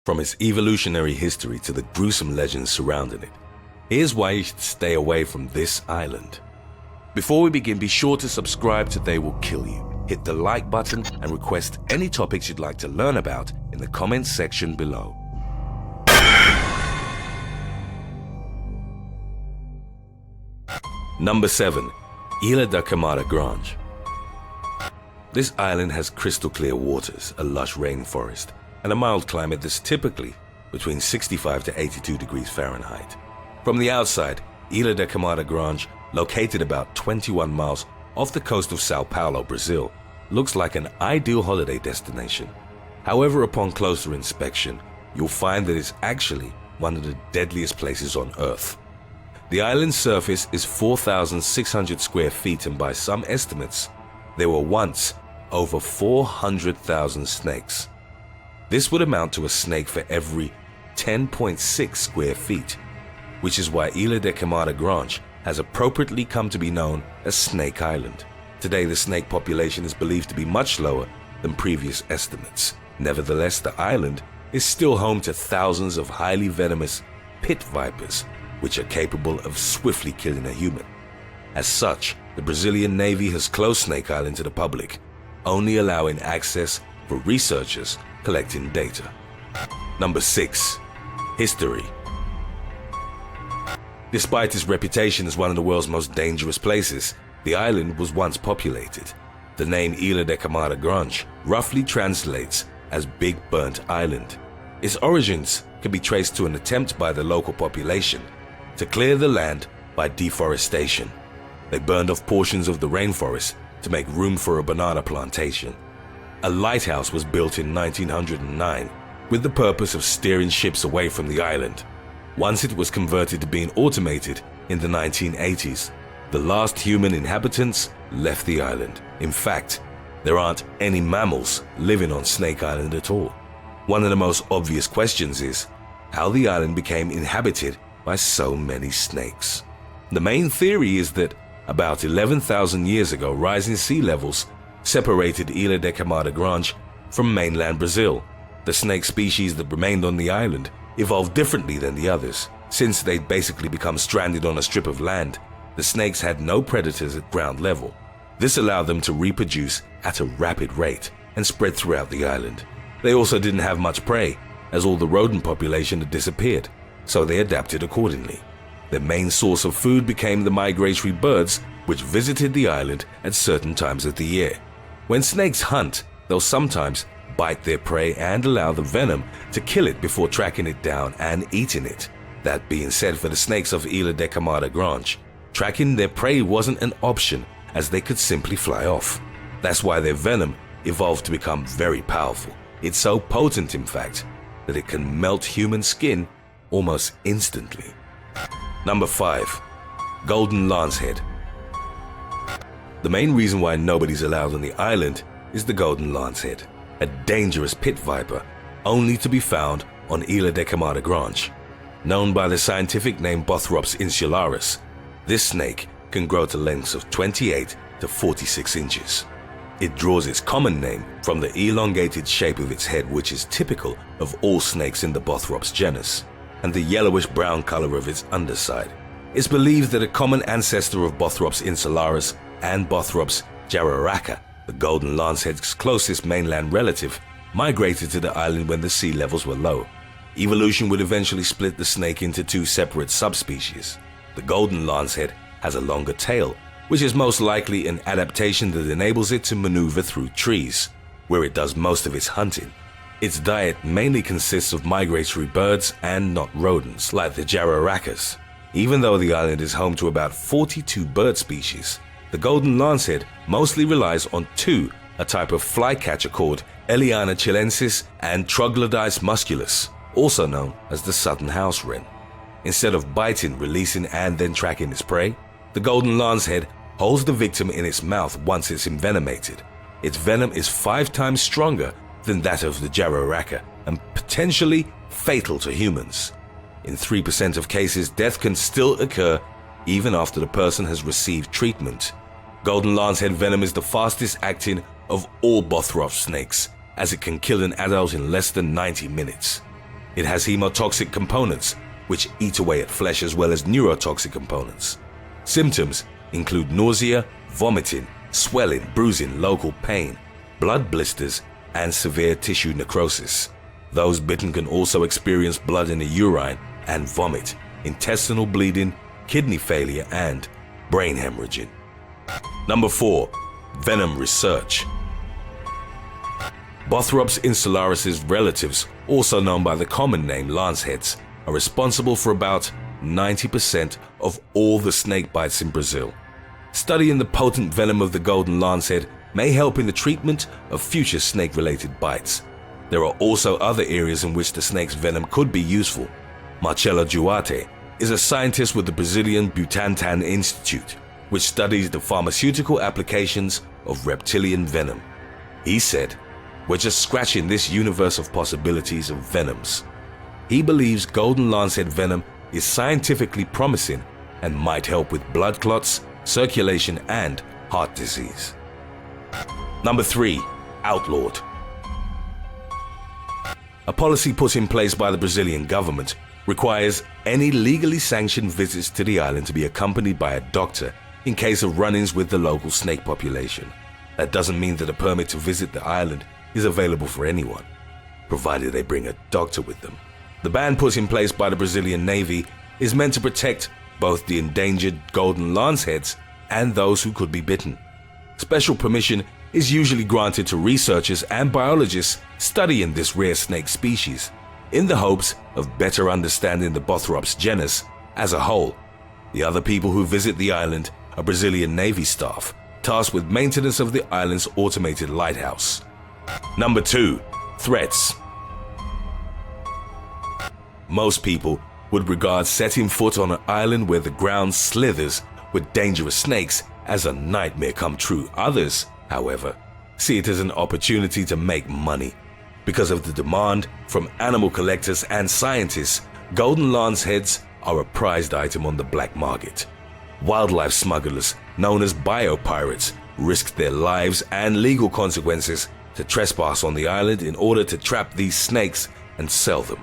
From its evolutionary history to the gruesome legends surrounding it, here's why you should stay away from this island. Before we begin, be sure to subscribe to They Will Kill You. Hit the like button and request any topics you'd like to learn about in the comments section below. Number 7. Ilha da Camada Grande. This island has crystal clear waters, a lush rainforest, and a mild climate that's typically between 65 to 82 degrees Fahrenheit. From the outside, Ilha da Camada Grande, located about 21 miles off the coast of Sao Paulo, Brazil, looks like an ideal holiday destination. However, upon closer inspection, you'll find that it's actually one of the deadliest places on Earth. The island's surface is 4,600 square feet, and by some estimates, there were once over 400,000 snakes. This would amount to a snake for every 10.6 square feet, which is why Ilha da Camada Grande has appropriately come to be known as Snake Island. Today, the snake population is believed to be much lower than previous estimates. Nevertheless, the island is still home to thousands of highly venomous pit vipers, which are capable of swiftly killing a human. As such, the Brazilian Navy has closed Snake Island to the public, only allowing access for researchers collecting data. Number 6. History. Despite its reputation as one of the world's most dangerous places, the island was once populated. The name Ilha da Camada Grande roughly translates as Big Burnt Island. Its origins can be traced to an attempt by the local population to clear the land by deforestation. They burned off portions of the rainforest to make room for a banana plantation. A lighthouse was built in 1909 with the purpose of steering ships away from the island. Once it was converted to being automated in the 1980s, the last human inhabitants left the island. In fact, there aren't any mammals living on Snake Island at all. One of the most obvious questions is how the island became inhabited by so many snakes. The main theory is that about 11,000 years ago, rising sea levels separated Ilha da Camada Grande from mainland Brazil. The snake species that remained on the island evolved differently than the others. Since they'd basically become stranded on a strip of land, the snakes had no predators at ground level. This allowed them to reproduce at a rapid rate and spread throughout the island. They also didn't have much prey, as all the rodent population had disappeared, so they adapted accordingly. Their main source of food became the migratory birds which visited the island at certain times of the year. When snakes hunt, they'll sometimes bite their prey and allow the venom to kill it before tracking it down and eating it. That being said, for the snakes of Ilha da Camada Grande, tracking their prey wasn't an option, as they could simply fly off. That's why their venom evolved to become very powerful. It's so potent, in fact, that it can melt human skin almost instantly. Number 5. Golden Lancehead. The main reason why nobody's allowed on the island is the Golden Lancehead, a dangerous pit viper only to be found on Ilha da Camada Grande. Known by the scientific name Bothrops insularis, this snake can grow to lengths of 28 to 46 inches. It draws its common name from the elongated shape of its head, which is typical of all snakes in the Bothrops genus, and the yellowish-brown color of its underside. It's believed that a common ancestor of Bothrops insularis and Bothrops jararaca, the golden lancehead's closest mainland relative, migrated to the island when the sea levels were low. Evolution would eventually split the snake into 2 separate subspecies. The golden lancehead has a longer tail, which is most likely an adaptation that enables it to maneuver through trees, where it does most of its hunting. Its diet mainly consists of migratory birds and not rodents, like the jararacas. Even though the island is home to about 42 bird species, the golden lancehead mostly relies on 2, a type of flycatcher called Eliana chilensis and Troglodytes musculus, also known as the southern house wren. Instead of biting, releasing, and then tracking its prey, the golden lancehead holds the victim in its mouth once it's envenomated. Its venom is 5 times stronger than that of the jararaca and potentially fatal to humans. In 3% of cases, death can still occur even after the person has received treatment. Golden lancehead venom is the fastest acting of all Bothrops snakes, as it can kill an adult in less than 90 minutes. It has hemotoxic components, which eat away at flesh, as well as neurotoxic components. Symptoms include nausea, vomiting, swelling, bruising, local pain, blood blisters, and severe tissue necrosis. Those bitten can also experience blood in the urine and vomit, intestinal bleeding, kidney failure, and brain hemorrhaging. Number 4. Venom research. Bothrops insularis' relatives, also known by the common name lanceheads, are responsible for about 90% of all the snake bites in Brazil. Studying the potent venom of the golden lancehead may help in the treatment of future snake-related bites. There are also other areas in which the snake's venom could be useful. Marcelo Duarte is a scientist with the Brazilian Butantan Institute, which studies the pharmaceutical applications of reptilian venom. He said, "We're just scratching this universe of possibilities of venoms." He believes golden lancehead venom is scientifically promising and might help with blood clots, circulation, and heart disease. Number 3. Outlawed. A policy put in place by the Brazilian government requires any legally sanctioned visits to the island to be accompanied by a doctor in case of run-ins with the local snake population. That doesn't mean that a permit to visit the island is available for anyone, provided they bring a doctor with them. The ban put in place by the Brazilian Navy is meant to protect both the endangered golden lanceheads and those who could be bitten. Special permission is usually granted to researchers and biologists studying this rare snake species, in the hopes of better understanding the Bothrops genus as a whole. The other people who visit the island are Brazilian Navy staff, tasked with maintenance of the island's automated lighthouse. Number 2. Threats. Most people would regard setting foot on an island where the ground slithers with dangerous snakes as a nightmare come true. Others, however, see it as an opportunity to make money. Because of the demand from animal collectors and scientists, golden lanceheads are a prized item on the black market. Wildlife smugglers, known as biopirates, risk their lives and legal consequences to trespass on the island in order to trap these snakes and sell them.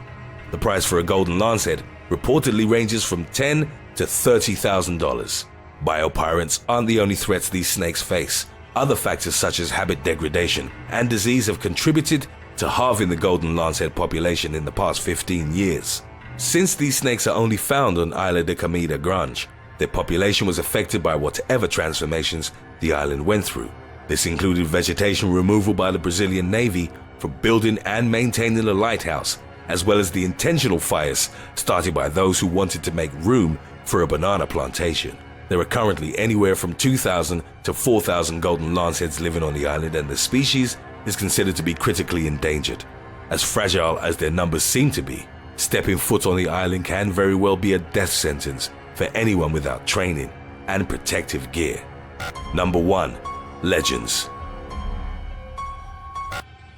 The price for a golden lancehead reportedly ranges from $10,000 to $30,000. Biopirates aren't the only threats these snakes face. Other factors such as habit degradation and disease have contributed to halving the golden lancehead population in the past 15 years. Since these snakes are only found on Ilha de Camargo Grande, their population was affected by whatever transformations the island went through. This included vegetation removal by the Brazilian Navy for building and maintaining a lighthouse, as well as the intentional fires started by those who wanted to make room for a banana plantation. There are currently anywhere from 2,000 to 4,000 golden lanceheads living on the island, and the species is considered to be critically endangered. As fragile as their numbers seem to be, stepping foot on the island can very well be a death sentence for anyone without training and protective gear. Number 1. Legends.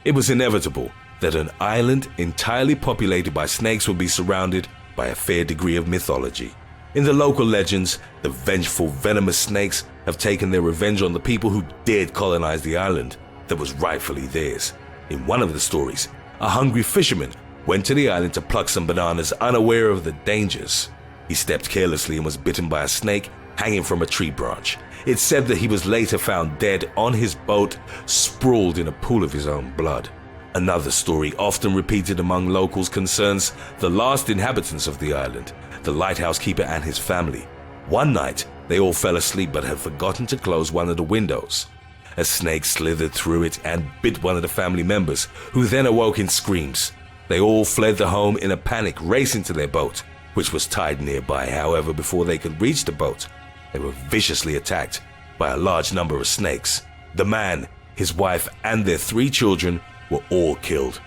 It was inevitable that an island entirely populated by snakes would be surrounded by a fair degree of mythology. In the local legends, the vengeful, venomous snakes have taken their revenge on the people who dared colonize the island that was rightfully theirs. In one of the stories, a hungry fisherman went to the island to pluck some bananas, unaware of the dangers. He stepped carelessly and was bitten by a snake hanging from a tree branch. It's said that he was later found dead on his boat, sprawled in a pool of his own blood. Another story often repeated among locals concerns the last inhabitants of the island, the lighthouse keeper and his family. One night, they all fell asleep but had forgotten to close one of the windows. A snake slithered through it and bit one of the family members, who then awoke in screams. They all fled the home in a panic, racing to their boat, which was tied nearby. However, before they could reach the boat, they were viciously attacked by a large number of snakes. The man, his wife, and their 3 children were all killed.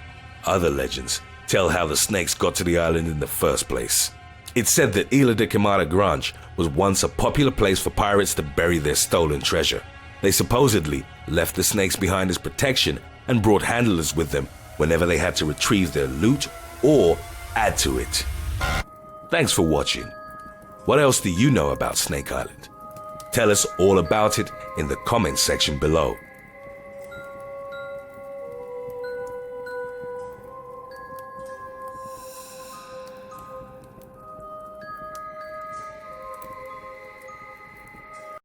Other legends tell how the snakes got to the island in the first place. It's said that Ilha de Camargo Grande was once a popular place for pirates to bury their stolen treasure. They supposedly left the snakes behind as protection and brought handlers with them whenever they had to retrieve their loot or add to it. Thanks for watching. What else do you know about Snake Island? Tell us all about it in the comments section below.